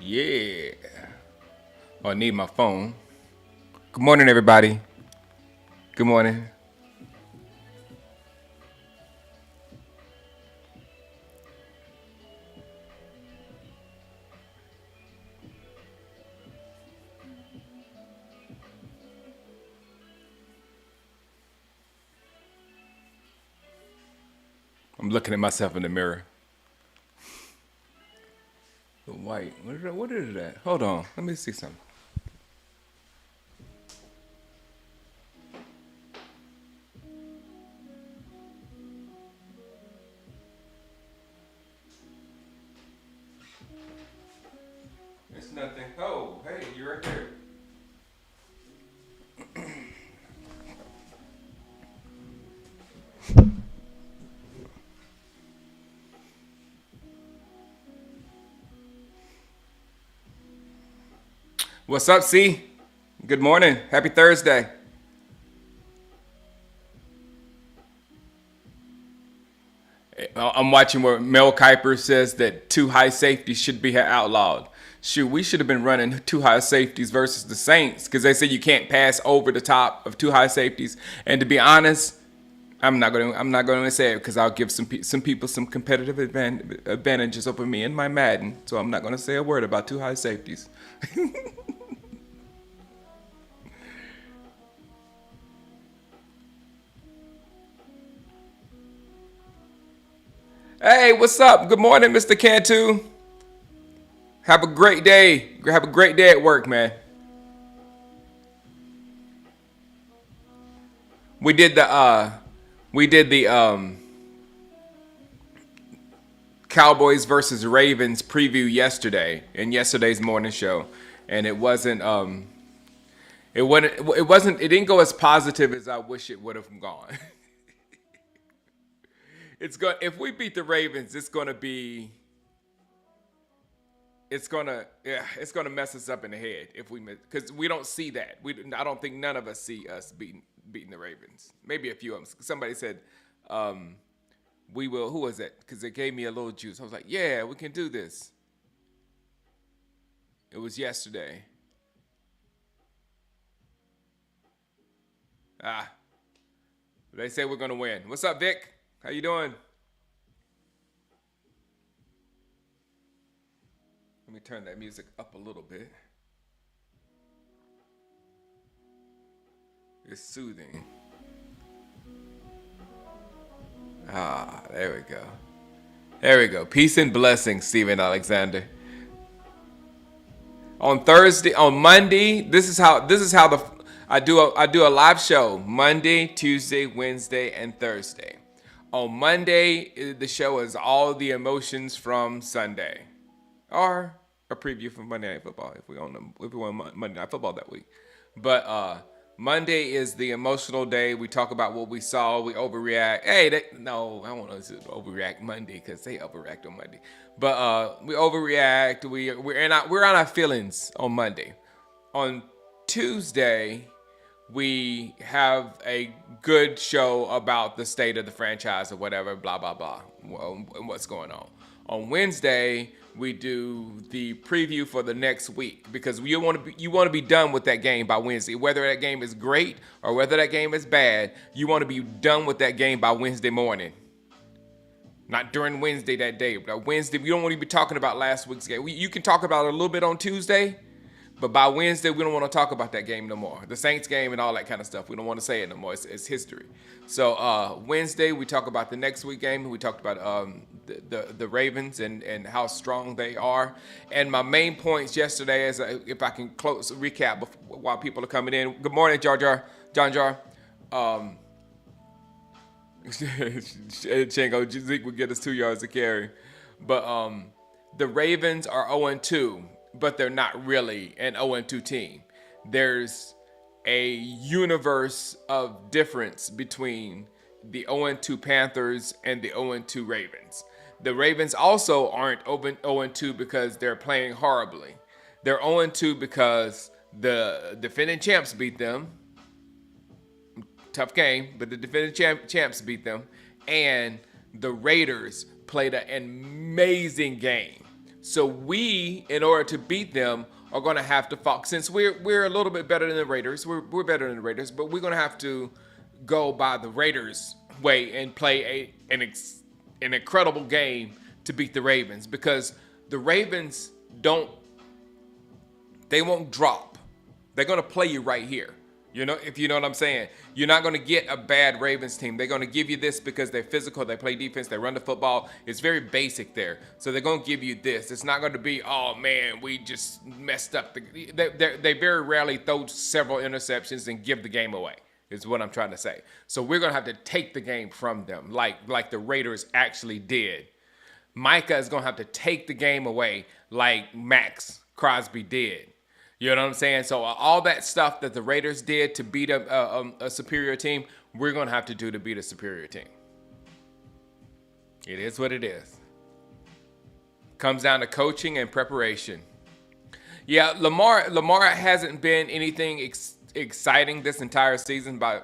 Yeah. Oh, I need my phone. Good morning, everybody. Good morning. I'm looking at myself in the mirror. The white. What is that? Hold on. Let me see something. It's nothing. Oh, hey, you're right there. What's up, C? Good morning. Happy Thursday. I'm watching where Mel Kiper says that two high safeties should be outlawed. Shoot, we should have been running two high safeties versus the Saints because they say you can't pass over the top of two high safeties. And to be honest, I'm not going to say it because I'll give some people some competitive advantages over me in my Madden. So I'm not going to say a word about two high safeties. Hey, what's up? Good morning, Mr. Cantu. Have a great day. Have a great day at work, man. We did the Cowboys versus Ravens preview yesterday in yesterday's morning show, and it didn't go as positive as I wish it would have gone. If we beat the Ravens, it's gonna mess us up in the head if we miss, because we don't see that. I don't think none of us see us beating the Ravens. Maybe a few of them. Somebody said we will. Who was it? Because it gave me a little juice. I was like, yeah, we can do this. It was yesterday. Ah, they say we're gonna win. What's up, Vic? How you doing? Let me turn that music up a little bit. It's soothing. Ah, there we go. There we go. Peace and blessings, Stephen Alexander. On Monday, this is how I do a live show Monday, Tuesday, Wednesday, and Thursday. On Monday, the show is all the emotions from Sunday, or a preview from Monday Night Football if we want Monday Night Football that week. But Monday is the emotional day. We talk about what we saw. We overreact. No, I don't want to overreact Monday because they overreact on Monday. But we overreact. We're on our feelings on Monday. On Tuesday, we have a good show about the state of the franchise or whatever, blah blah blah, and what's going on. On Wednesday, we do the preview for the next week because you want to be done with that game by Wednesday. Whether that game is great or whether that game is bad, you want to be done with that game by Wednesday morning. Not during Wednesday that day, but Wednesday. We don't want to be talking about last week's game. You can talk about it a little bit on Tuesday, but by Wednesday, we don't want to talk about that game no more. The Saints game and all that kind of stuff. We don't want to say it no more. It's history. So Wednesday, we talk about the next week game. We talked about the Ravens and how strong they are. And my main points yesterday, if I can close recap while people are coming in. Good morning, Jar Jar, John Jar. Shango, Zeke would get us 2 yards to carry. But the Ravens are 0-2, but they're not really an 0-2 team. There's a universe of difference between the 0-2 Panthers and the 0-2 Ravens. The Ravens also aren't 0-2 because they're playing horribly. They're 0-2 because the defending champs beat them. Tough game, but the defending champs beat them. And the Raiders played an amazing game. So we, in order to beat them, are going to have to fall. Since we're a little bit better than the Raiders, we're better than the Raiders, but we're going to have to go by the Raiders' way and play an incredible game to beat the Ravens, because the Ravens they won't drop. They're going to play you right here. If you know what I'm saying. You're not going to get a bad Ravens team. They're going to give you this because they're physical, they play defense, they run the football. It's very basic there. So they're going to give you this. It's not going to be, oh man, we just messed up. They very rarely throw several interceptions and give the game away, is what I'm trying to say. So we're going to have to take the game from them, like the Raiders actually did. Micah is going to have to take the game away like Max Crosby did. You know what I'm saying? So all that stuff that the Raiders did to beat a superior team, we're going to have to do to beat a superior team. It is what it is. Comes down to coaching and preparation. Yeah, Lamar hasn't been anything exciting this entire season by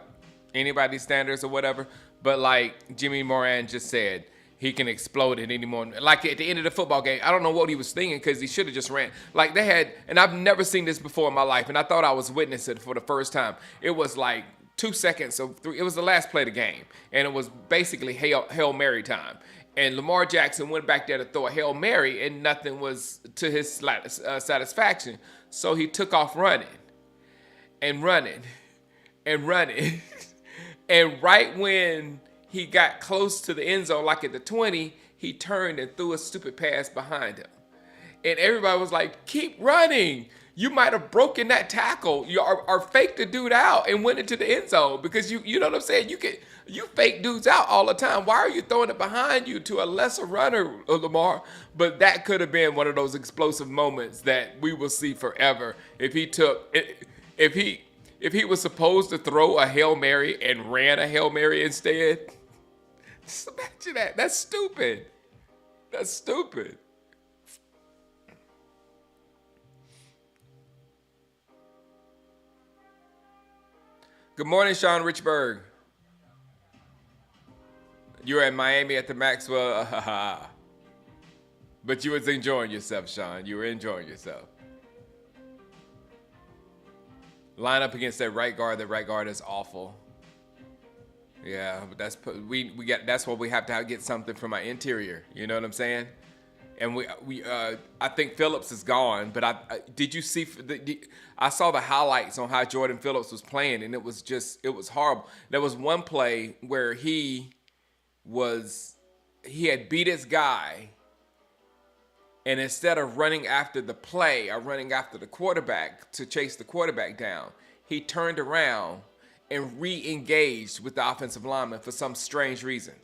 anybody's standards or whatever. But like Jimmy Moran just said, he can explode at any moment. Like at the end of the football game, I don't know what he was thinking, because he should have just ran. Like they had, and I've never seen this before in my life, and I thought I was witnessing it for the first time. It was like 2 seconds of three. It was the last play of the game, and it was basically Hail Mary time. And Lamar Jackson went back there to throw a Hail Mary, and nothing was to his satisfaction. So he took off running and running and running. And right when he got close to the end zone, like at the 20, he turned and threw a stupid pass behind him. And everybody was like, keep running. You might have broken that tackle or faked the dude out and went into the end zone, because you know what I'm saying? You fake dudes out all the time. Why are you throwing it behind you to a lesser runner, Lamar? But that could have been one of those explosive moments that we will see forever. If he was supposed to throw a Hail Mary and ran a Hail Mary instead. Just imagine that. That's stupid. That's stupid. Good morning, Sean Richburg. You were in Miami at the Maxwell. But you was enjoying yourself, Sean. You were enjoying yourself. Line up against that right guard. That right guard is awful. Yeah, but that's why we have to get something from our interior. You know what I'm saying? And I think Phillips is gone. But did you see? I saw the highlights on how Jordan Phillips was playing, and it was horrible. There was one play where he had beat his guy, and instead of running after the play or running after the quarterback to chase the quarterback down, he turned around and re-engaged with the offensive lineman for some strange reason.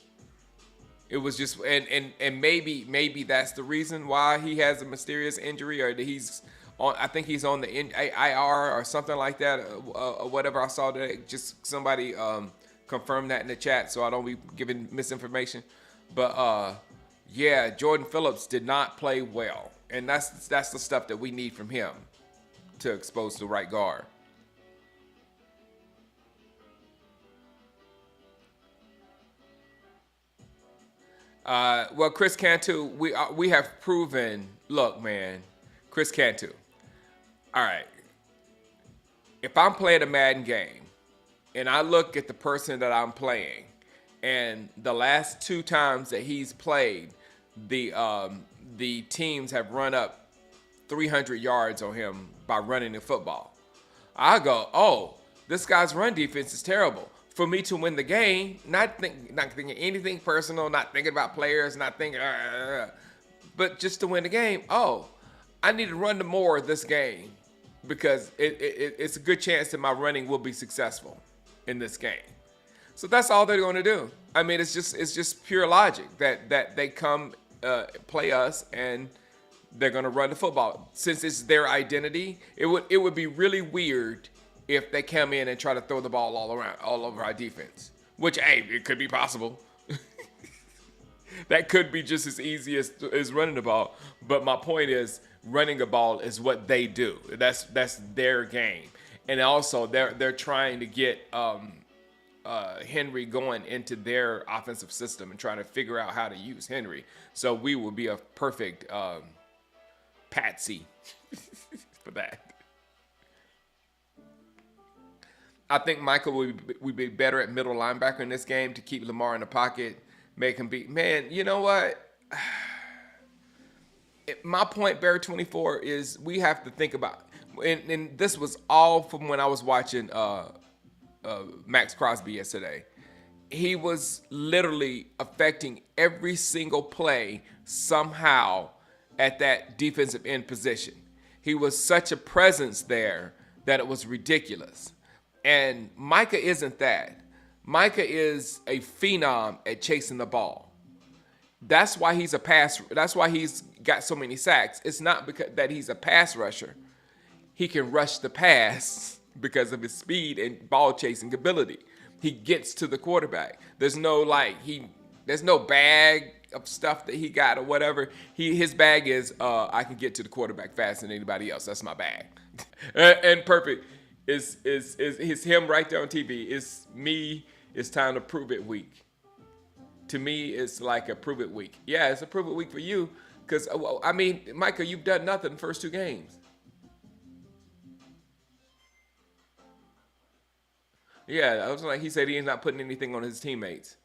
It was just, and maybe that's the reason why he has a mysterious injury, or that he's on. I think he's on the IR or something like that, or whatever I saw today. Just somebody confirm that in the chat, so I don't be giving misinformation. But yeah, Jordan Phillips did not play well, and that's the stuff that we need from him to expose the right guard. Well, Chris Cantu, we have proven. Look, man, Chris Cantu. All right, if I'm playing a Madden game and I look at the person that I'm playing, and the last 2 times that he's played, the teams have run up 300 yards on him by running the football, I go, oh, this guy's run defense is terrible. For me to win the game, not thinking anything personal, not thinking about players, not thinking, but just to win the game. Oh, I need to run more this game, because it's a good chance that my running will be successful in this game. So that's all they're going to do. I mean, it's just pure logic that they come play us and they're going to run the football. Since it's their identity, it would be really weird if they come in and try to throw the ball all over our defense, which, hey, it could be possible. That could be just as easy as running the ball. But my point is, running the ball is what they do. That's their game. And also, they're trying to get Henry going into their offensive system and trying to figure out how to use Henry. So we will be a perfect patsy for that. I think Michael would be better at middle linebacker in this game to keep Lamar in the pocket, make him beat. Man, you know what? My point, Bear 24, is we have to think about, and this was all from when I was watching Max Crosby yesterday. He was literally affecting every single play somehow at that defensive end position. He was such a presence there that it was ridiculous. And Micah isn't that. Micah is a phenom at chasing the ball. That's why he's a pass. That's why he's got so many sacks. It's not because that he's a pass rusher. He can rush the pass because of his speed and ball chasing ability. He gets to the quarterback. There's no there's no bag of stuff that he got or whatever. His bag is I can get to the quarterback faster than anybody else. That's my bag. and perfect is him right there on TV. It's me. It's time to prove it week. To me, it's like a prove it week. Yeah, it's a prove it week for you because I mean, Micah, you've done nothing the first two games. Yeah, I was like, he said he's not putting anything on his teammates.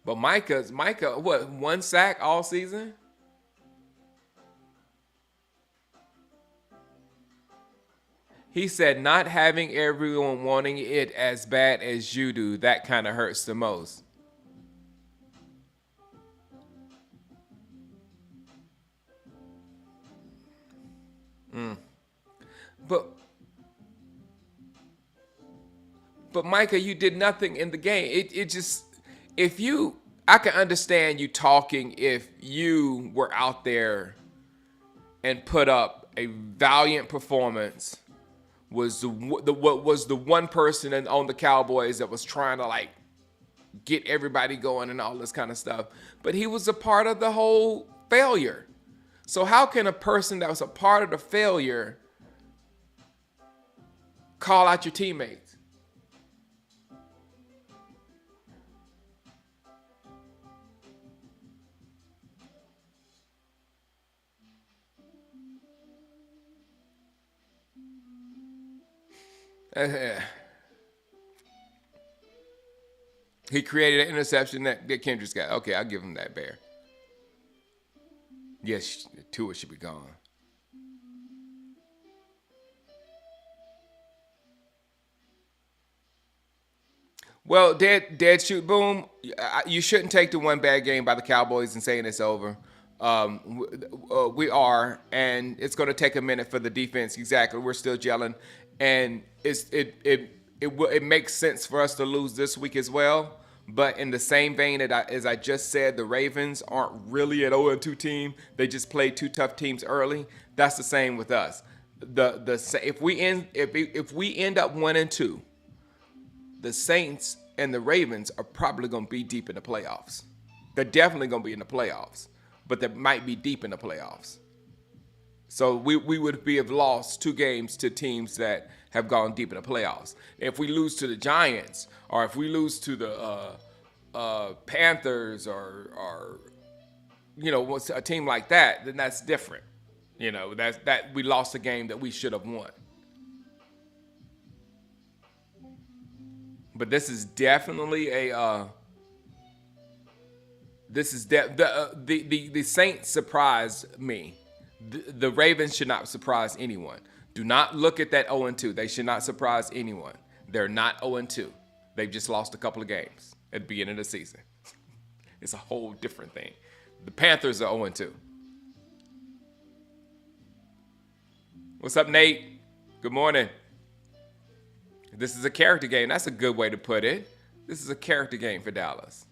But Micah, what, one sack all season? He said not having everyone wanting it as bad as you do, that kind of hurts the most. But but Micah, you did nothing in the game. It just if you I can understand you talking if you were out there and put up a valiant performance was what was the one person on the Cowboys that was trying to like get everybody going and all this kind of stuff. But he was a part of the whole failure. So how can a person that was a part of the failure call out your teammates? He created an interception that Kendrick's got. Okay, I'll give him that, Bear. Yes, Tua should be gone. Well, dead shoot boom. You shouldn't take the one bad game by the Cowboys and saying it's over. We are, and it's going to take a minute for the defense. Exactly, we're still gelling, and it makes sense for us to lose this week as well. But in the same vein as I just said, the Ravens aren't really an 0-2 team. They just played two tough teams early. That's the same with us. If we end up 1-2, the Saints and the Ravens are probably going to be deep in the playoffs. They're definitely going to be in the playoffs, but they might be deep in the playoffs. So we would have lost two games to teams that have gone deep in the playoffs. If we lose to the Giants, or if we lose to the Panthers, or a team like that, then that's different. That we lost a game that we should have won. But this is definitely a. The Saints surprised me. The Ravens should not surprise anyone. Do not look at that 0-2. They should not surprise anyone. They're not 0-2. They've just lost a couple of games at the beginning of the season. It's a whole different thing. The Panthers are 0-2. What's up, Nate? Good morning. This is a character game. That's a good way to put it. This is a character game for Dallas.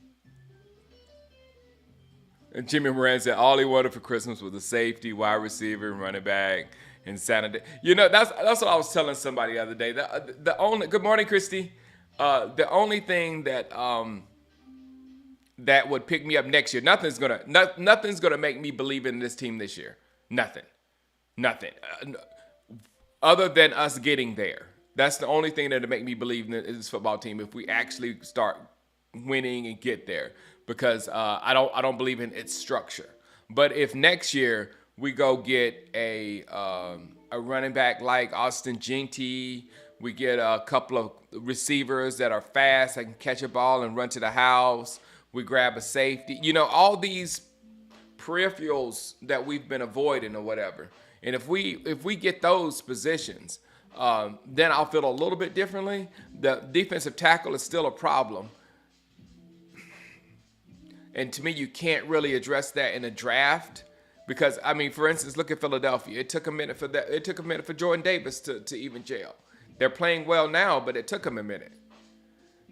And Jimmy Moran said all he wanted for Christmas was a safety, wide receiver, running back, and Saturday. That's what I was telling somebody the other day. The only good morning, Christy. The only thing that that would pick me up next year. Nothing's gonna make me believe in this team this year. Nothing. Other than us getting there. That's the only thing that'll make me believe in this football team if we actually start, winning and get there because I don't believe in its structure. But if next year we go get a running back like Austin Jinty, we get a couple of receivers that are fast, that can catch a ball and run to the house. We grab a safety. All these peripherals that we've been avoiding or whatever. And if we get those positions, then I'll feel a little bit differently. The defensive tackle is still a problem. And to me, you can't really address that in a draft because, I mean, for instance, look at Philadelphia. It took a minute for that. It took a minute for Jordan Davis to even gel. They're playing well now, but it took them a minute.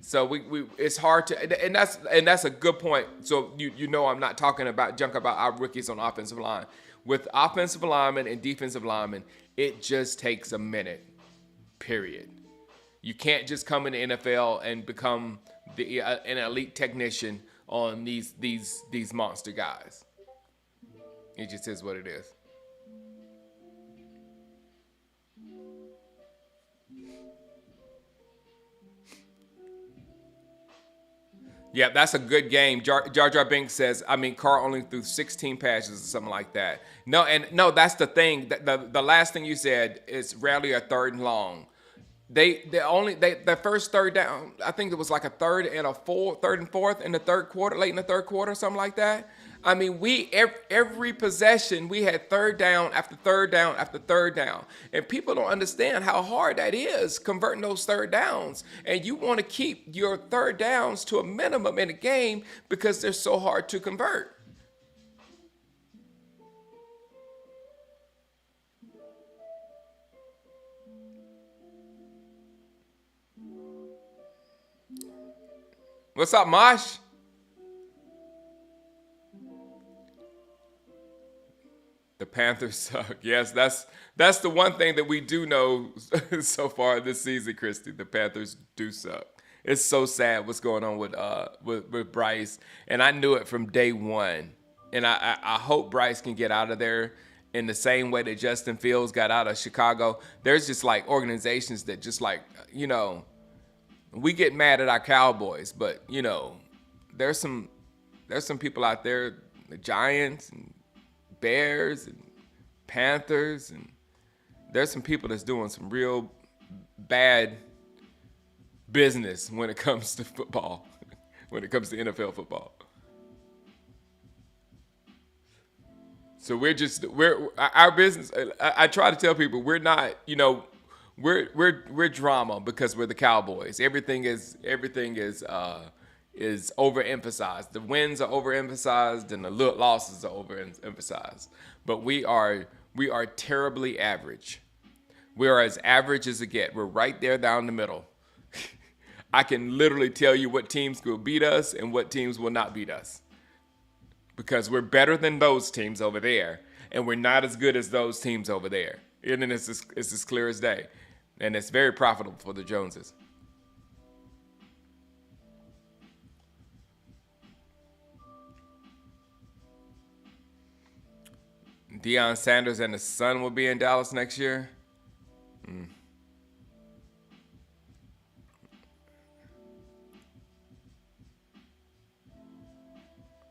So we it's hard to, and that's a good point. So I'm not talking about junk about our rookies on offensive line. With offensive linemen and defensive linemen, it just takes a minute. Period. You can't just come in the NFL and become an elite technician on these monster guys. It just is what it is. Yeah, that's a good game. Jar Jar Binks says, I mean, Carr only threw 16 passes or something like that. No, that's the thing. The last thing you said is rarely a third and long. The first third down, I think it was like a third and fourth in the third quarter, late in the third quarter, something like that. I mean, every possession we had third down after third down after third down, and people don't understand how hard that is converting those third downs. And you want to keep your third downs to a minimum in a game because they're so hard to convert. What's up, Mosh? The Panthers suck. Yes, that's the one thing that we do know so far this season, Christy. The Panthers do suck. It's so sad what's going on with Bryce, and I knew it from day one. And I hope Bryce can get out of there in the same way that Justin Fields got out of Chicago. There's just like organizations that just like we get mad at our Cowboys, but there's some people out there, the Giants and Bears and Panthers, and there's some people that's doing some real bad business when it comes to football, when it comes to NFL football. So we're our business. I try to tell people we're not, we're drama because we're the Cowboys. Everything is overemphasized. The wins are overemphasized and the losses are overemphasized. But we are terribly average. We are as average as it gets. We're right there down the middle. I can literally tell you what teams will beat us and what teams will not beat us. Because we're better than those teams over there, and we're not as good as those teams over there. And then it's as clear as day. And it's very profitable for the Joneses. Deion Sanders and his son will be in Dallas next year.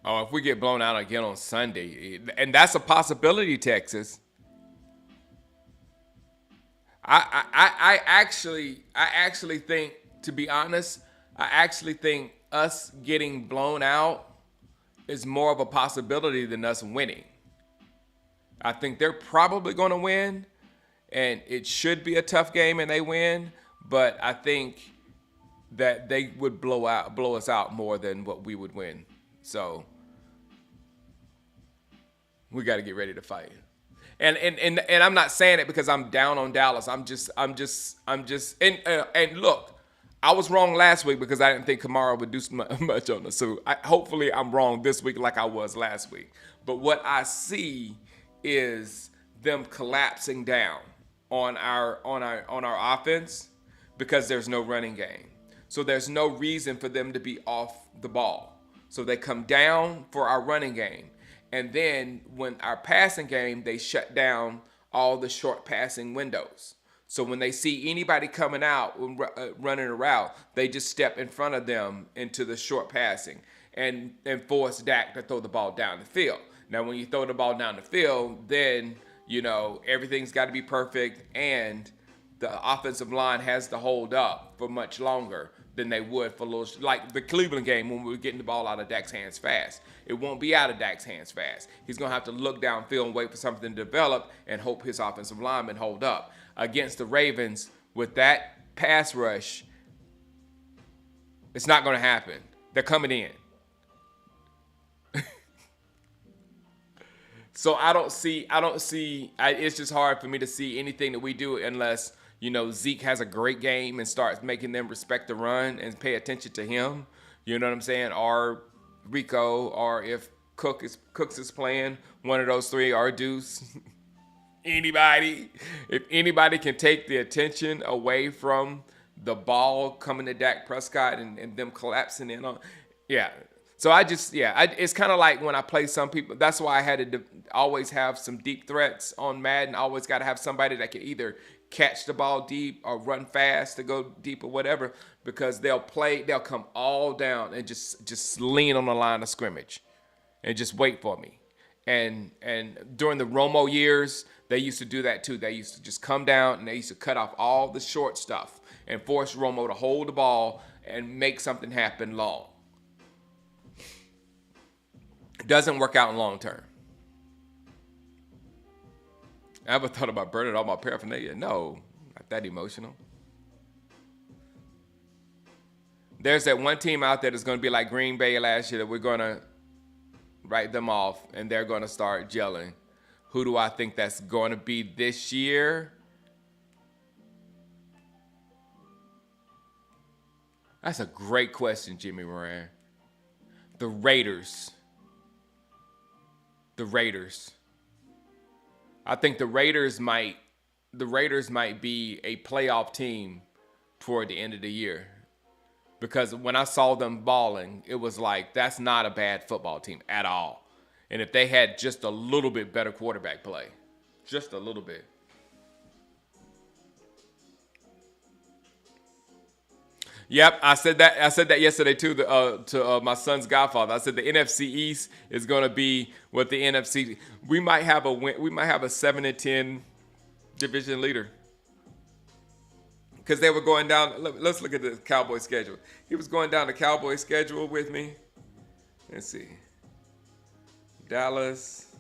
Oh, if we get blown out again on Sunday, and that's a possibility, Texas. I actually think, to be honest, I actually think us getting blown out is more of a possibility than us winning. I think they're probably going to win, and it should be a tough game, and they win. But I think that they would blow us out more than what we would win. So we got to get ready to fight. And I'm not saying it because I'm down on Dallas. I'm just and look, I was wrong last week because I didn't think Kamara would do much on us. So hopefully I'm wrong this week like I was last week. But what I see is them collapsing down on our offense because there's no running game. So there's no reason for them to be off the ball. So they come down for our running game. And then when our passing game, they shut down all the short passing windows. So when they see anybody coming out running a route, they just step in front of them into the short passing and force Dak to throw the ball down the field. Now, when you throw the ball down the field, then everything's got to be perfect, and the offensive line has to hold up for much longer than they would for little, like the Cleveland game when we were getting the ball out of Dak's hands fast. It won't be out of Dak's hands fast. He's going to have to look downfield and wait for something to develop and hope his offensive linemen hold up. Against the Ravens, with that pass rush, it's not going to happen. They're coming in. So it's just hard for me to see anything that we do unless, Zeke has a great game and starts making them respect the run and pay attention to him. You know what I'm saying? Or Rico, or if Cooks is playing, one of those three, or Deuce. Anybody. If anybody can take the attention away from the ball coming to Dak Prescott and them collapsing in on. Yeah. So it's kind of like when I play some people. That's why I had to always have some deep threats on Madden. I always got to have somebody that can either catch the ball deep or run fast to go deep or whatever, because they'll come all down and just lean on the line of scrimmage and just wait for me. And during the Romo years, they used to do that too. They used to just come down and they used to cut off all the short stuff and force Romo to hold the ball and make something happen long. It doesn't work out in long term. I ever thought about burning all my paraphernalia? No, not that emotional. There's that one team out there that's going to be like Green Bay last year that we're going to write them off and they're going to start gelling. Who do I think that's going to be this year? That's a great question, Jimmy Moran. The Raiders. I think the Raiders might be a playoff team toward the end of the year. Because when I saw them balling, it was like, that's not a bad football team at all. And if they had just a little bit better quarterback play, just a little bit. Yep, I said that yesterday too to my son's godfather. I said the NFC East is going to be what the NFC. We might have a 7-10 division leader. Because they were going down. Let's look at the Cowboys schedule. He was going down the Cowboys schedule with me. Let's see. Dallas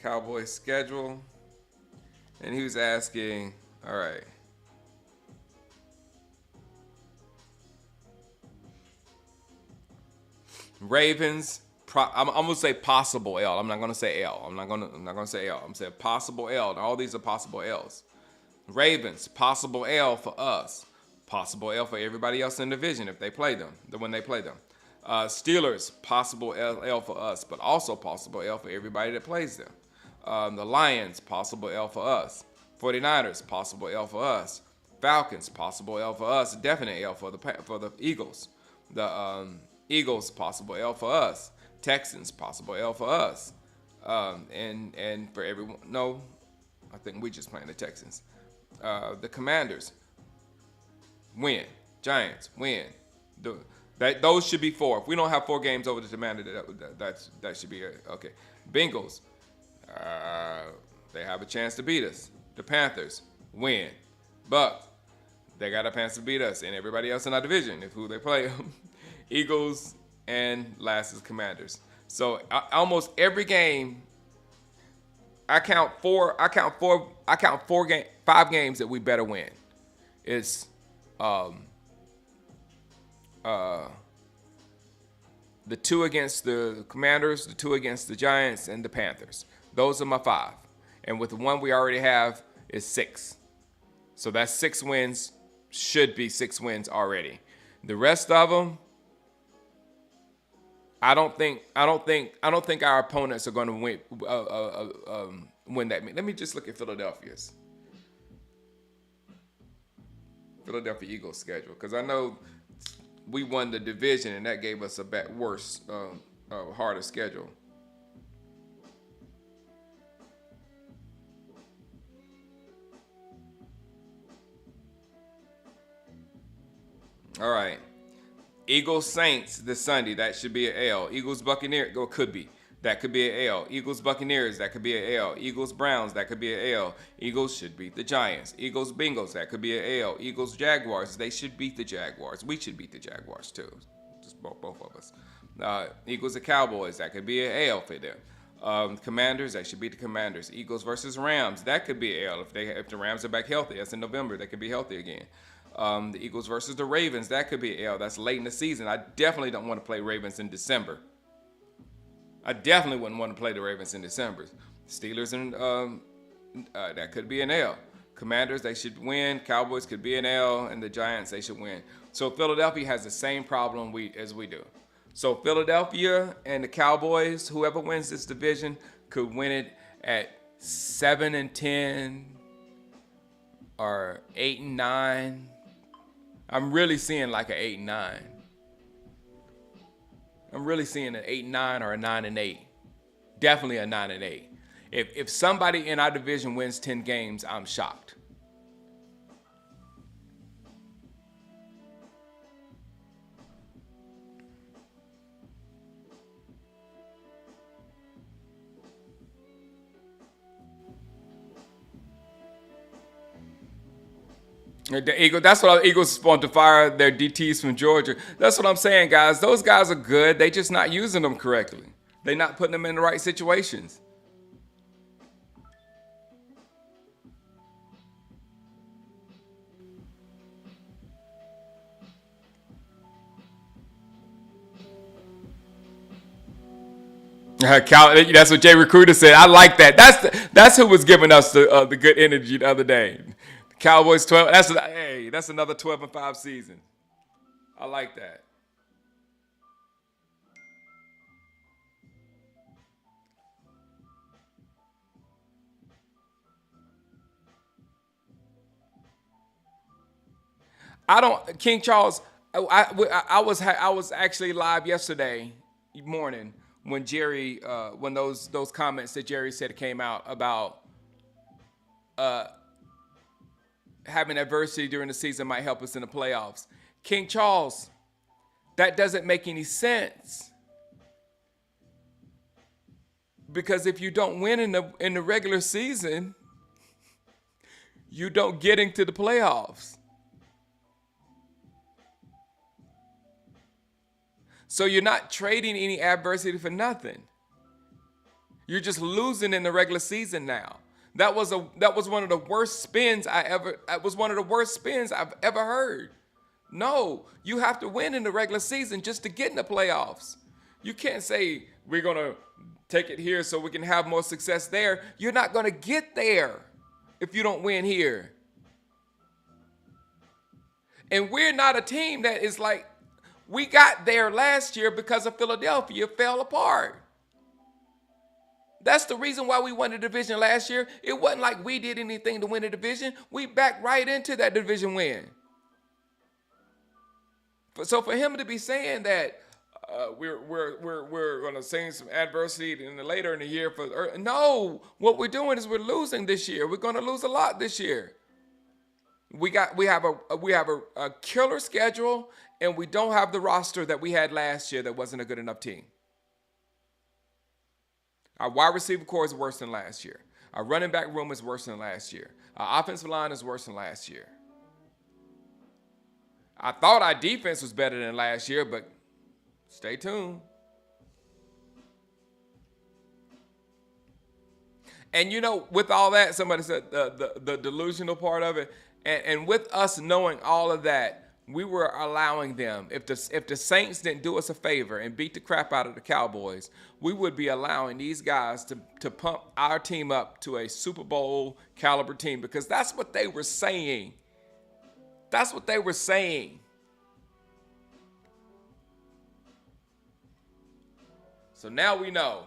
Cowboys schedule. And he was asking, all right. Ravens, I'm gonna say possible L. I'm not gonna say L. I'm not gonna say L. I'm saying possible L. And all these are possible L's. Ravens, possible L for us. Possible L for everybody else in the division if they play them, when they play them. Steelers, possible L for us, but also possible L for everybody that plays them. The Lions, possible L for us. 49ers, possible L for us. Falcons, possible L for us. Definite L for the Eagles. The Eagles, possible L for us. Texans, possible L for us. And for everyone, no, I think we just playing the Texans. The Commanders, win. Giants, win. Those should be 4. If we don't have 4 games over the Commanders, that should be it. Okay. Bengals, they have a chance to beat us. The Panthers, win. Bucks, they got a chance to beat us and everybody else in our division if who they play. Eagles, and last is Commanders. So almost every game, I count 5 games that we better win. It's the 2 against the Commanders, the 2 against the Giants, and the Panthers. Those are my 5. And with the one we already have is 6. So that's 6 wins. Should be 6 wins already. The rest of them, I don't think our opponents are going to win that. Let me just look at Philadelphia Eagles schedule, because I know we won the division and that gave us a worse, harder schedule. All right. Eagles Saints this Sunday. That should be an L. Eagles Buccaneers. Or could be. That could be an L. Eagles Buccaneers. That could be an L. Eagles Browns. That could be an L. Eagles should beat the Giants. Eagles Bengals. That could be an L. Eagles Jaguars. They should beat the Jaguars. We should beat the Jaguars too. Just both of us. Eagles and Cowboys. That could be an L for them. Commanders. They should beat the Commanders. Eagles versus Rams. That could be an L if the Rams are back healthy. That's in November. They could be healthy again. The Eagles versus the Ravens, that could be an L. That's late in the season. I definitely don't want to play Ravens in December. I definitely wouldn't want to play the Ravens in December. Steelers and that could be an L. Commanders, they should win. Cowboys could be an L, and the Giants, they should win. So Philadelphia has the same problem as we do. So Philadelphia and the Cowboys, whoever wins this division, could win it at 7-10 or 8-9. I'm really seeing like an 8-9. I'm really seeing an 8-9 or a 9-8. Definitely a 9-8. If somebody in our division wins 10 games, I'm shocked. The Eagles, that's what the Eagles want to fire their DTs from Georgia. That's what I'm saying, guys. Those guys are good. They just not using them correctly. They're not putting them in the right situations. That's what Jay Recruiter said. I like that. That's who was giving us the good energy the other day. Cowboys 12. That's another 12-5 season. I like that. I don't King Charles. I was actually live yesterday morning when Jerry when those comments that Jerry said came out about having adversity during the season might help us in the playoffs. King Charles, that doesn't make any sense. Because if you don't win in the regular season, you don't get into the playoffs. So you're not trading any adversity for nothing. You're just losing in the regular season now. That was one of the worst spins I've ever heard. No, you have to win in the regular season just to get in the playoffs. You can't say we're going to take it here so we can have more success there. You're not going to get there if you don't win here. And we're not a team that is like, we got there last year because of Philadelphia fell apart. That's the reason why we won the division last year. It wasn't like we did anything to win the division. We backed right into that division win. So for him to be saying that we're going to see some adversity later in the year no, what we're doing is we're losing this year. We're going to lose a lot this year. We have a killer schedule, and we don't have the roster that we had last year that wasn't a good enough team. Our wide receiver core is worse than last year. Our running back room is worse than last year. Our offensive line is worse than last year. I thought our defense was better than last year, but stay tuned. And with all that, somebody said the delusional part of it, and with us knowing all of that, we were allowing them, if the Saints didn't do us a favor and beat the crap out of the Cowboys, we would be allowing these guys to pump our team up to a Super Bowl caliber team, because that's what they were saying. That's what they were saying. So now we know.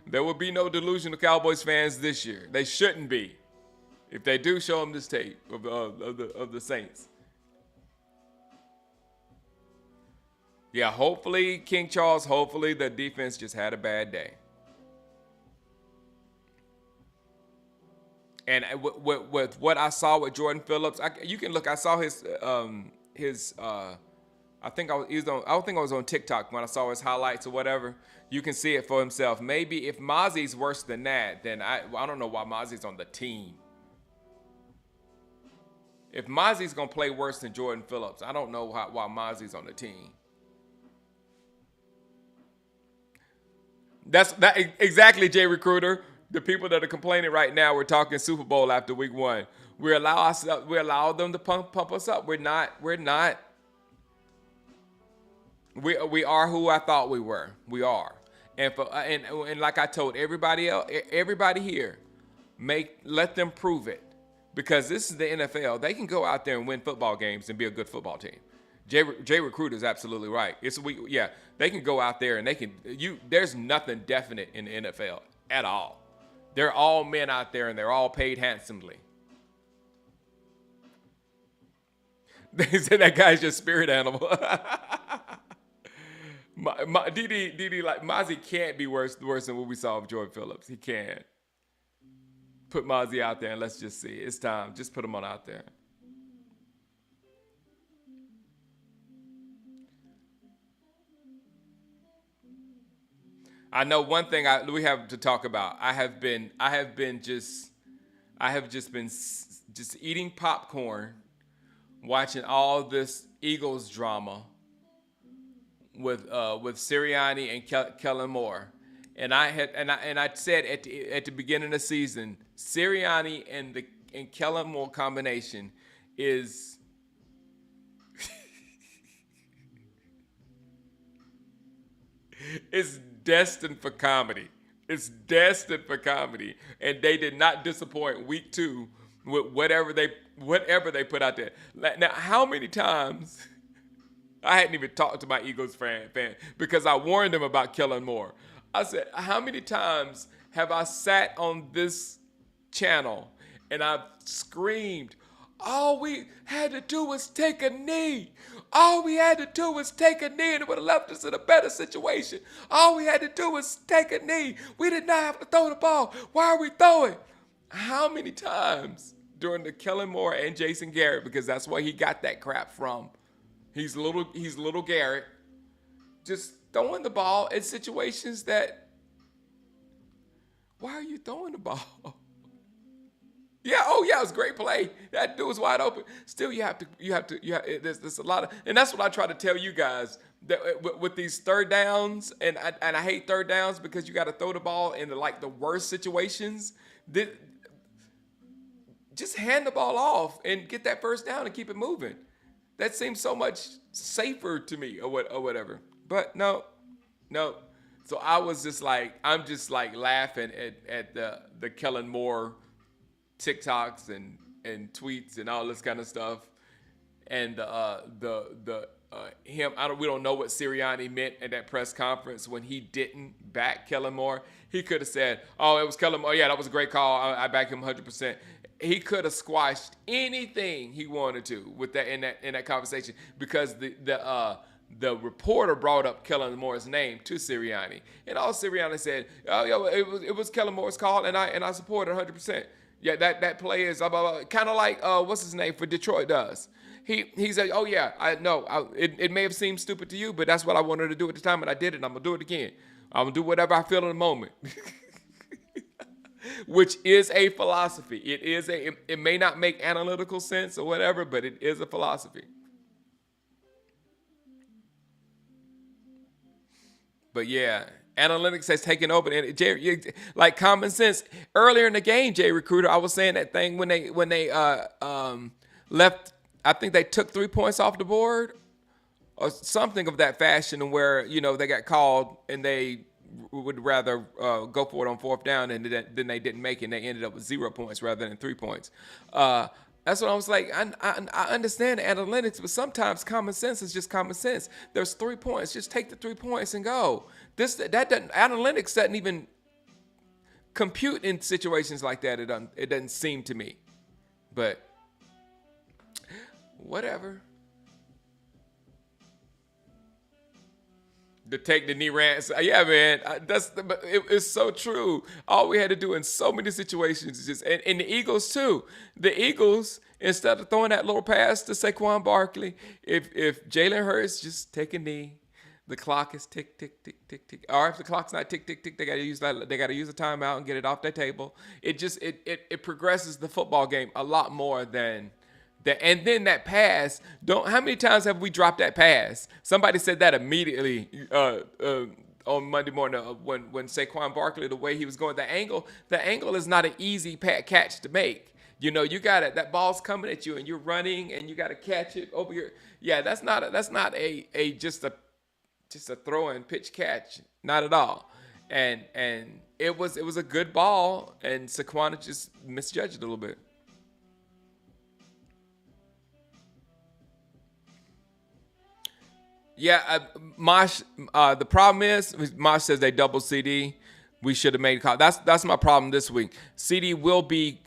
There will be no delusional Cowboys fans this year. They shouldn't be. If they do, show them this tape of the Saints. Yeah, hopefully, King Charles, hopefully the defense just had a bad day. And with what I saw with Jordan Phillips, you can look. I saw his I think I don't think I was on TikTok when I saw his highlights or whatever. You can see it for himself. Maybe if Mozzie's worse than that, then I don't know why Mozzie's on the team. If Mozzie's gonna play worse than Jordan Phillips, I don't know why Mozzie's on the team. That's that exactly, Jay Recruiter. The people that are complaining right now, we're talking Super Bowl after week 1. We allow them to pump us up. We are who I thought we were. We are. And like I told everybody else, everybody here, let them prove it. Because this is the NFL. They can go out there and win football games and be a good football team. Jay Recruiter is absolutely right. They can go out there and there's nothing definite in the NFL at all. They're all men out there and they're all paid handsomely. They said that guy's just spirit animal. DD, like Mozzie can't be worse than what we saw with Jordan Phillips. He can't. Put Mozzie out there and let's just see. It's time. Just put him on out there. I know one thing we have to talk about. I have just been eating popcorn, watching all this Eagles drama with Sirianni and Kellen Moore, and I said at the beginning of the season, Sirianni and Kellen Moore combination is it's destined for comedy. It's destined for comedy, and they did not disappoint week 2 with whatever they put out there. Now, how many times? I hadn't even talked to my Eagles fan because I warned them about Kellen Moore. I said, how many times have I sat on this channel and I've screamed, all we had to do was take a knee. All we had to do was take a knee and it would have left us in a better situation. All we had to do was take a knee. We did not have to throw the ball. Why are we throwing? How many times during the Kellen Moore and Jason Garrett, because that's where he got that crap from. He's little Garrett, just throwing the ball in situations that, why are you throwing the ball? Yeah, oh yeah, it was a great play. That dude was wide open. Still, there's a lot of, and that's what I try to tell you guys, that with these third downs, and I hate third downs because you got to throw the ball in the worst situations. Just hand the ball off and get that first down and keep it moving. That seems so much safer to me, or whatever. But no. So I was just I'm just laughing at the Kellen Moore TikToks and tweets and all this kind of stuff, and him. We don't know what Sirianni meant at that press conference when he didn't back Kellen Moore. He could have said, "Oh, it was Kellen Moore. Yeah, that was a great call. I back him 100%." He could have squashed anything he wanted to with that in that conversation, because the reporter brought up Kellen Moore's name to Sirianni, and all Sirianni said, "Oh, yeah, it was Kellen Moore's call, and I support it 100%." Yeah, that play is kind of like what's his name for Detroit does. He said, "Oh yeah, I know. It may have seemed stupid to you, but that's what I wanted to do at the time, and I did it. And I'm gonna do it again. I'm gonna do whatever I feel in the moment." Which is a philosophy. It may not make analytical sense or whatever, but it is a philosophy. But yeah, analytics has taken over. And Jay, like common sense. Earlier in the game, Jay Recruiter, I was saying that thing when they left. I think they took 3 points off the board or something of that fashion, where they got called and they would rather go for it on 4th down, and then they didn't make it, and they ended up with 0 points rather than 3 points. That's what I was like. I understand analytics, but sometimes common sense is just common sense. There's 3 points. Just take the 3 points and go. Analytics doesn't even compute in situations like that. It doesn't seem to me, but whatever. To take the knee rants. Yeah, man. But it's so true. All we had to do in so many situations is just, and the Eagles too. The Eagles, instead of throwing that little pass to Saquon Barkley, if Jalen Hurts just take a knee, the clock is tick tick tick tick tick. Or if the clock's not tick tick tick, they gotta use that. They gotta use a timeout and get it off their table. It progresses the football game a lot more than that. And then that pass, don't how many times have we dropped that pass? Somebody said that immediately on Monday morning when Saquon Barkley, the way he was going, the angle is not an easy catch to make. You know, you got it. That ball's coming at you, and you're running, and you got to catch it over your. Yeah, that's not a just a throw and pitch catch, not at all. And it was a good ball, and Saquon just misjudged it a little bit. Yeah, Mosh. The problem is Mosh says they double CD. We should have made a call. That's my problem this week. CD will be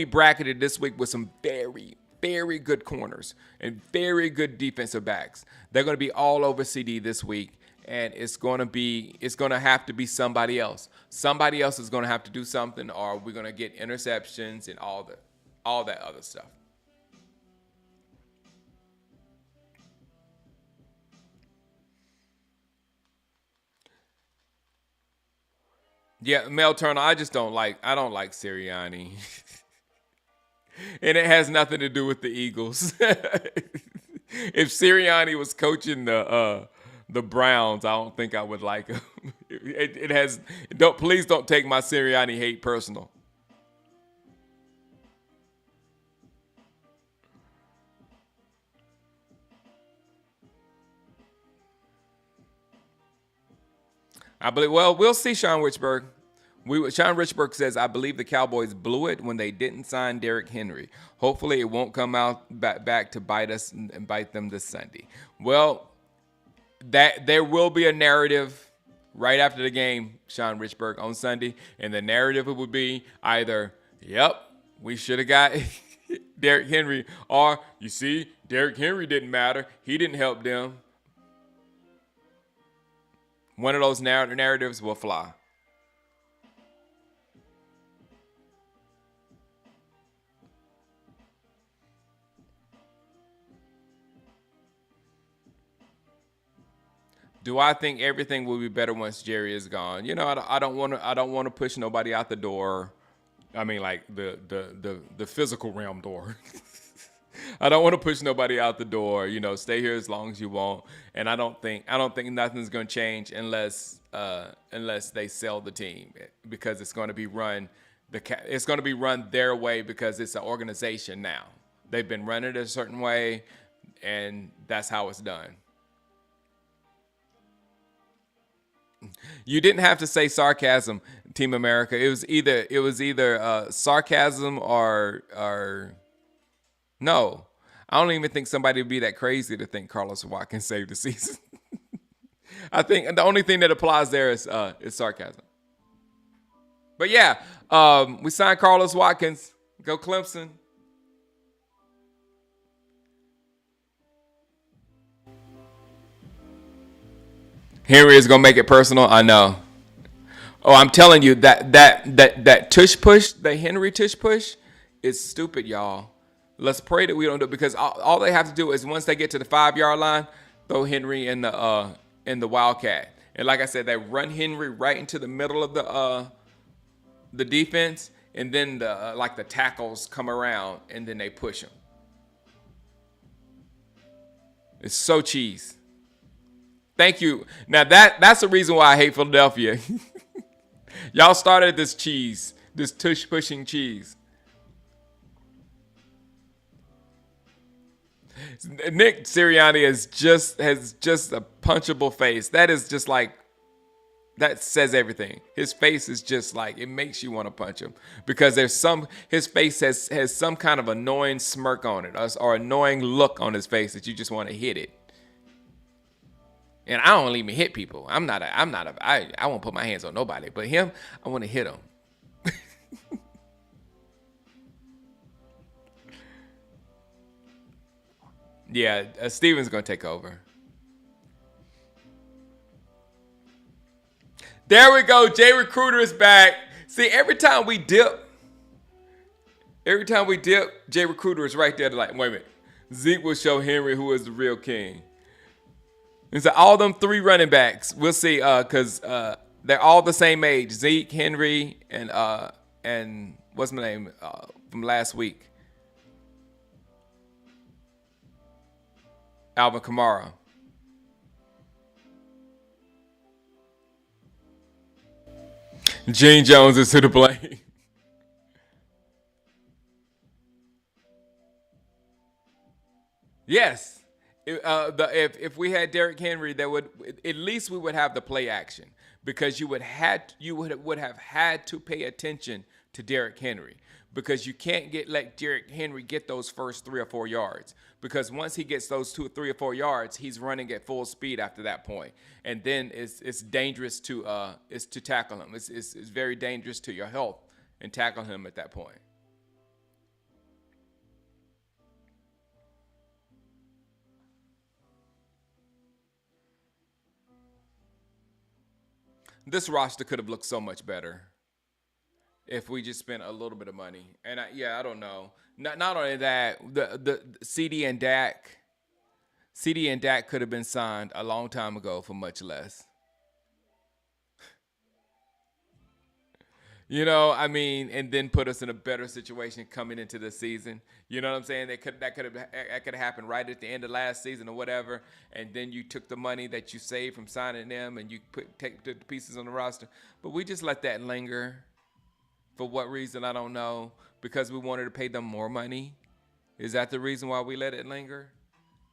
bracketed this week with some very very good corners and very good defensive backs. They're going to be all over CD this week, and it's going to have to be somebody else. Somebody else is going to have to do something, or we're going to get interceptions and all that other stuff. Yeah, Mel Turner, I don't like Sirianni. And it has nothing to do with the Eagles. If Sirianni was coaching the Browns, I don't think I would like him. It has don't please don't take my Sirianni hate personal. I believe. Well, we'll see, Sean Richburg. Sean Richburg says, I believe the Cowboys blew it when they didn't sign Derrick Henry. Hopefully, it won't come out back to bite us and bite them this Sunday. Well, that there will be a narrative right after the game, Sean Richburg, on Sunday, and the narrative would be either, "Yep, we should have got Derrick Henry," or "You see, Derrick Henry didn't matter. He didn't help them." One of those narratives will fly. Do I think everything will be better once Jerry is gone? You know, I don't want to. I don't want to push nobody out the door. I mean, like the physical realm door. I don't want to push nobody out the door. You know, stay here as long as you want. And I don't think nothing's going to change unless they sell the team, because it's going to be run it's going to be run their way, because it's an organization now. They've been running it a certain way, and that's how it's done. You didn't have to say sarcasm, Team America. It was either sarcasm or no. I don't even think somebody would be that crazy to think Carlos Watkins saved the season. I think the only thing that applies there is sarcasm. But yeah, we signed Carlos Watkins. Go Clemson. Henry is gonna make it personal. I know. Oh, I'm telling you that tush push, the Henry tush push, is stupid, y'all. Let's pray that we don't do it, because all they have to do is, once they get to the 5 yard line, throw Henry in the Wildcat. And like I said, they run Henry right into the middle of the defense, and then the tackles come around, and then they push him. It's so cheese. Thank you. Now that's the reason why I hate Philadelphia. Y'all started this cheese, this tush pushing cheese. Nick Sirianni has just a punchable face. That is just like, that says everything. His face is just like, it makes you want to punch him, because his face has some kind of annoying smirk on it, or annoying look on his face that you just want to hit it. And I don't even hit people. I won't put my hands on nobody. But him, I want to hit him. Yeah, Steven's gonna take over. There we go. Jay Recruiter is back. See, every time we dip, Jay Recruiter is right there to like, wait a minute. Zeke will show Henry who is the real king. And so all them three running backs, we'll see, because they're all the same age. Zeke, Henry, and what's my name from last week? Alvin Kamara. Gene Jones is to the blame. Yes. If we had Derrick Henry, that would at least we would have the play action because you would have had to pay attention to Derrick Henry because you can't let Derrick Henry get those first 3 or 4 yards because once he gets those 2 or 3 or 4 yards, he's running at full speed after that point, and then it's dangerous to tackle him. It's very dangerous to your health and tackle him at that point. This roster could have looked so much better if we just spent a little bit of money. And I don't know. Not only that, the CD and Dak could have been signed a long time ago for much less. I mean, and then put us in a better situation coming into the season. You know what I'm saying? That could have happened right at the end of last season or whatever, and then you took the money that you saved from signing them and you take the pieces on the roster. But we just let that linger. For what reason I don't know. Because we wanted to pay them more money. Is that the reason why we let it linger?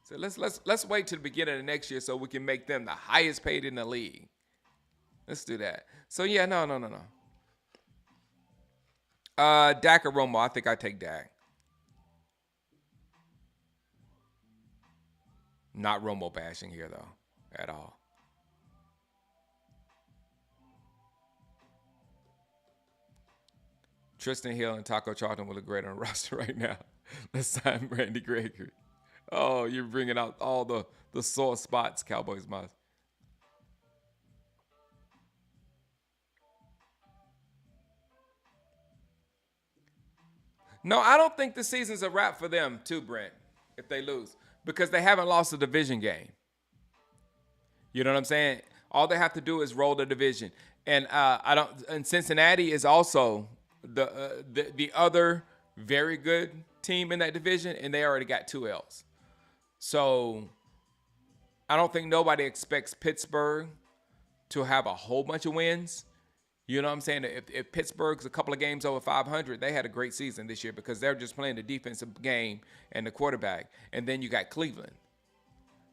So let's wait to the beginning of next year so we can make them the highest paid in the league. Let's do that. So yeah, no. Dak or Romo? I think I take Dak. Not Romo bashing here though, at all. Tristan Hill and Taco Charlton will look great on the roster right now. Let's sign Randy Gregory. Oh, you're bringing out all the sore spots, Cowboys mouth. No, I don't think the season's a wrap for them, too, Brent, if they lose, because they haven't lost a division game. You know what I'm saying? All they have to do is roll the division, and I don't. And Cincinnati is also the other very good team in that division, and they already got 2 L's. So I don't think nobody expects Pittsburgh to have a whole bunch of wins. You know what I'm saying? If Pittsburgh's a couple of games over 500, they had a great season this year because they're just playing the defensive game and the quarterback. And then you got Cleveland.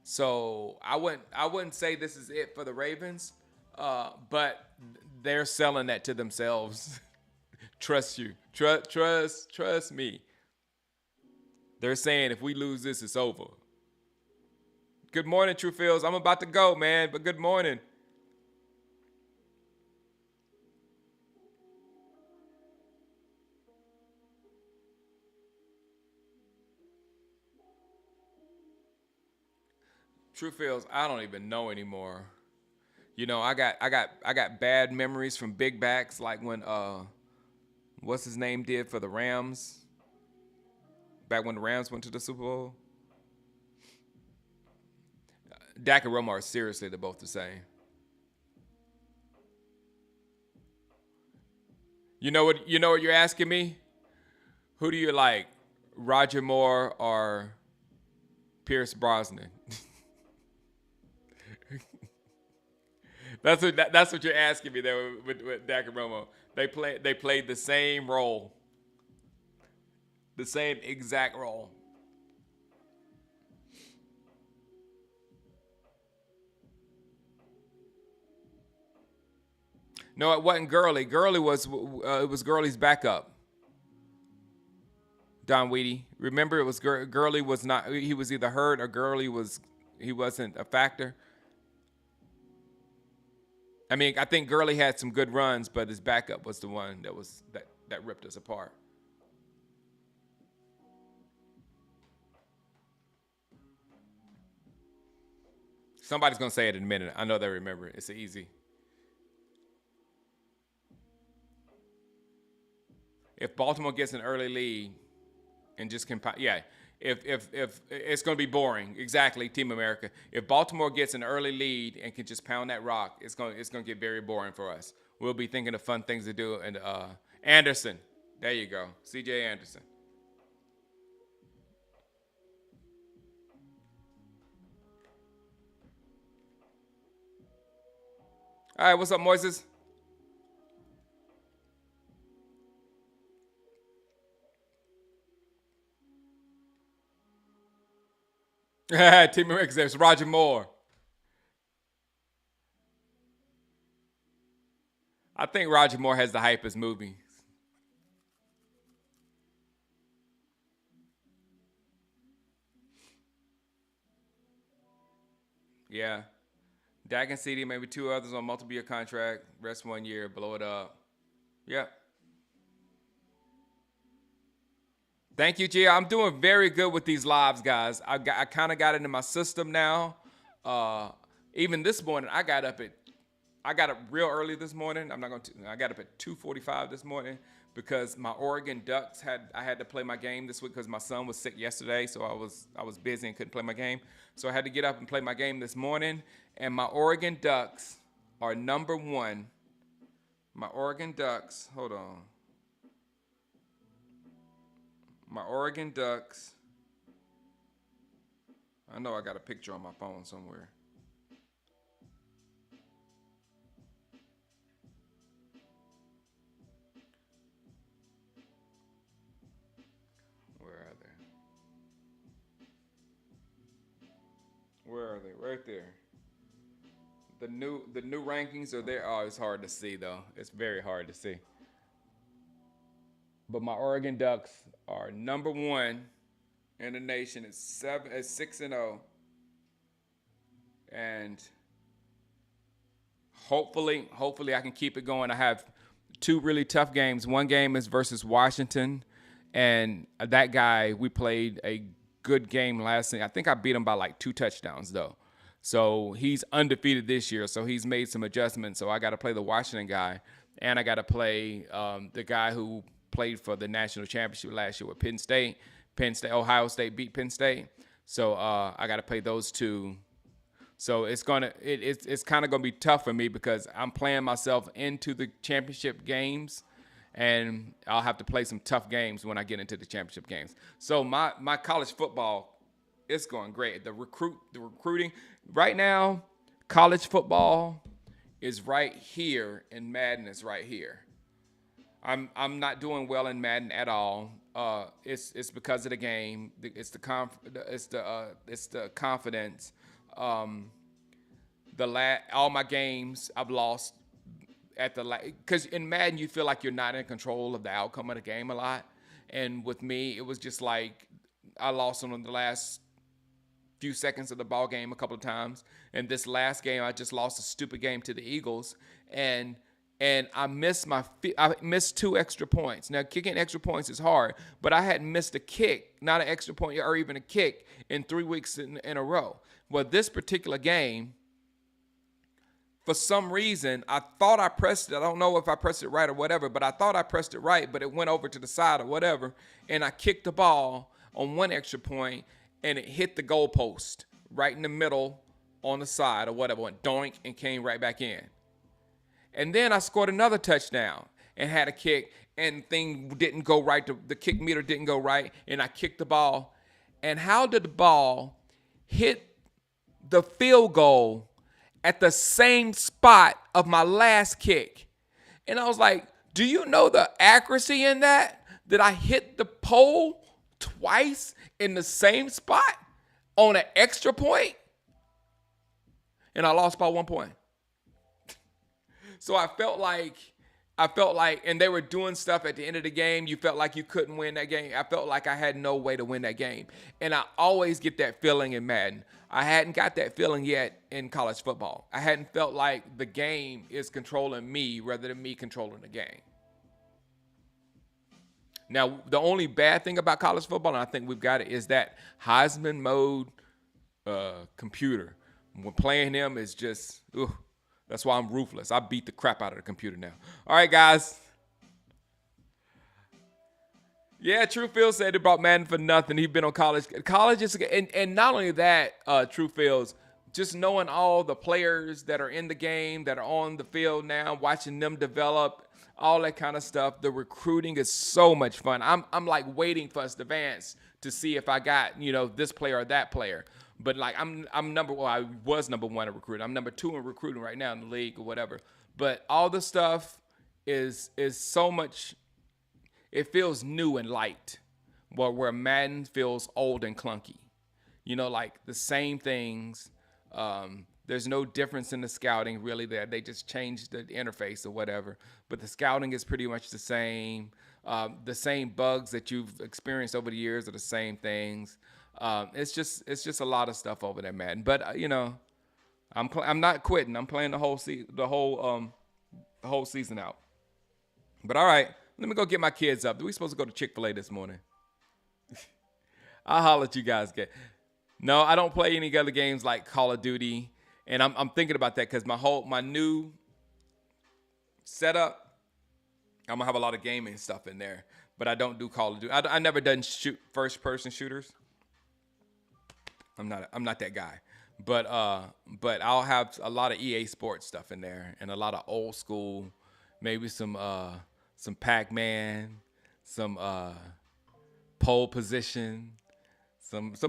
So I wouldn't say this is it for the Ravens, but they're selling that to themselves. Trust you. Trust me. They're saying if we lose this, it's over. Good morning, True Fields. I'm about to go, man, but good morning. True Fields, I don't even know anymore. I got bad memories from big backs like when what's his name did for the Rams back when the Rams went to the Super Bowl. Dak and Romo are seriously they're both the same. You know what you're asking me? Who do you like? Roger Moore or Pierce Brosnan? That's what you're asking me there with Dak and Romo. They played the same role, the same exact role. No, it wasn't Gurley. It was Gurley's backup, Don Weedy. Remember, it was Gurley was not. He was either hurt or Gurley was he wasn't a factor. I mean, I think Gurley had some good runs, but his backup was the one that ripped us apart. Somebody's gonna say it in a minute. I know they remember it. It's easy. If Baltimore gets an early lead and just can, yeah. If it's going to be boring, exactly, Team America. If Baltimore gets an early lead and can just pound that rock, it's going to get very boring for us. We'll be thinking of fun things to do. And Anderson, there you go, C.J. Anderson. All right, what's up, Moises? Team America, there's Roger Moore. I think Roger Moore has the hypest movie. Yeah. Dak and CD, maybe two others on multiple year contract, rest 1 year, blow it up. Yep. Thank you, G. I'm doing very good with these lives, guys. I kind of got into my system now. Uh, Even this morning, I got up real early this morning. I'm not going to. I got up at 2:45 this morning because my Oregon Ducks I had to play my game this week because my son was sick yesterday, so I was busy and couldn't play my game. So I had to get up and play my game this morning. And my Oregon Ducks are number one. My Oregon Ducks. Hold on. My Oregon Ducks. I know I got a picture on my phone somewhere. Where are they? Where are they? Right there. The new rankings are there. Oh, it's hard to see though. It's very hard to see. But my Oregon Ducks are number one in the nation. It's 6-0, and hopefully I can keep it going. I have two really tough games. One game is versus Washington, and that guy, we played a good game last night. I think I beat him by like 2 touchdowns though. So he's undefeated this year. So he's made some adjustments. So I got to play the Washington guy, and I got to play the guy who played for the national championship last year with Penn State. Ohio State beat Penn State. So I got to play those two. So it's kind of gonna be tough for me because I'm playing myself into the championship games, and I'll have to play some tough games when I get into the championship games. So my college football, it's going great. The recruiting right now, college football is right here, and Madden is right here. I'm not doing well in Madden at all. It's because of the game. It's the confidence. Um, all my games I've lost at the because in Madden you feel like you're not in control of the outcome of the game a lot, and with me it was just like I lost on the last few seconds of the ball game a couple of times, and this last game I just lost a stupid game to the Eagles, and I missed 2 extra points. Now kicking extra points is hard, but I hadn't missed a kick, not an extra point or even a kick, in 3 weeks in a row. Well, this particular game, for some reason, I thought I pressed it. I don't know if I pressed it right or whatever, but I thought I pressed it right, but it went over to the side or whatever, and I kicked the ball on 1 extra point, and it hit the goalpost right in the middle on the side or whatever, went doink and came right back in. And then I scored another touchdown and had a kick, and thing didn't go right. The kick meter didn't go right, and I kicked the ball. And how did the ball hit the field goal at the same spot of my last kick? And I was like, do you know the accuracy in that? That I hit the pole twice in the same spot on an extra point? And I lost by 1 point. So I felt like, and they were doing stuff at the end of the game. You felt like you couldn't win that game. I felt like I had no way to win that game. And I always get that feeling in Madden. I hadn't got that feeling yet in college football. I hadn't felt like the game is controlling me rather than me controlling the game. Now, the only bad thing about college football, and I think we've got it, is that Heisman mode computer. When playing him is just, ugh. That's why I'm ruthless. I beat the crap out of the computer now. All right, guys. Yeah, Truefield said he brought Madden for nothing. He's been on college. College is, and not only that, Truefields, just knowing all the players that are in the game, that are on the field now, watching them develop, all that kind of stuff. The recruiting is so much fun. I'm like waiting for us to advance to see if I got this player or that player. But like I'm number well, I was number one in recruiting. I'm number two in recruiting right now in the league or whatever. But all the stuff is so much, it feels new and light, where Madden feels old and clunky. Like the same things. There's no difference in the scouting really. There, they just changed the interface or whatever, but the scouting is pretty much the same. The same bugs that you've experienced over the years are the same things. It's just a lot of stuff over there, Madden. But I'm not quitting. I'm playing the whole season out. But all right, let me go get my kids up. We supposed to go to Chick-fil-A this morning. I'll holler at you guys. Get. No, I don't play any other games like Call of Duty, and I'm thinking about that because my new setup, I'm gonna have a lot of gaming stuff in there, but I don't do Call of Duty. I never done first person shooters. I'm not that guy, but I'll have a lot of EA Sports stuff in there and a lot of old school, maybe some Pac-Man, some pole position, some of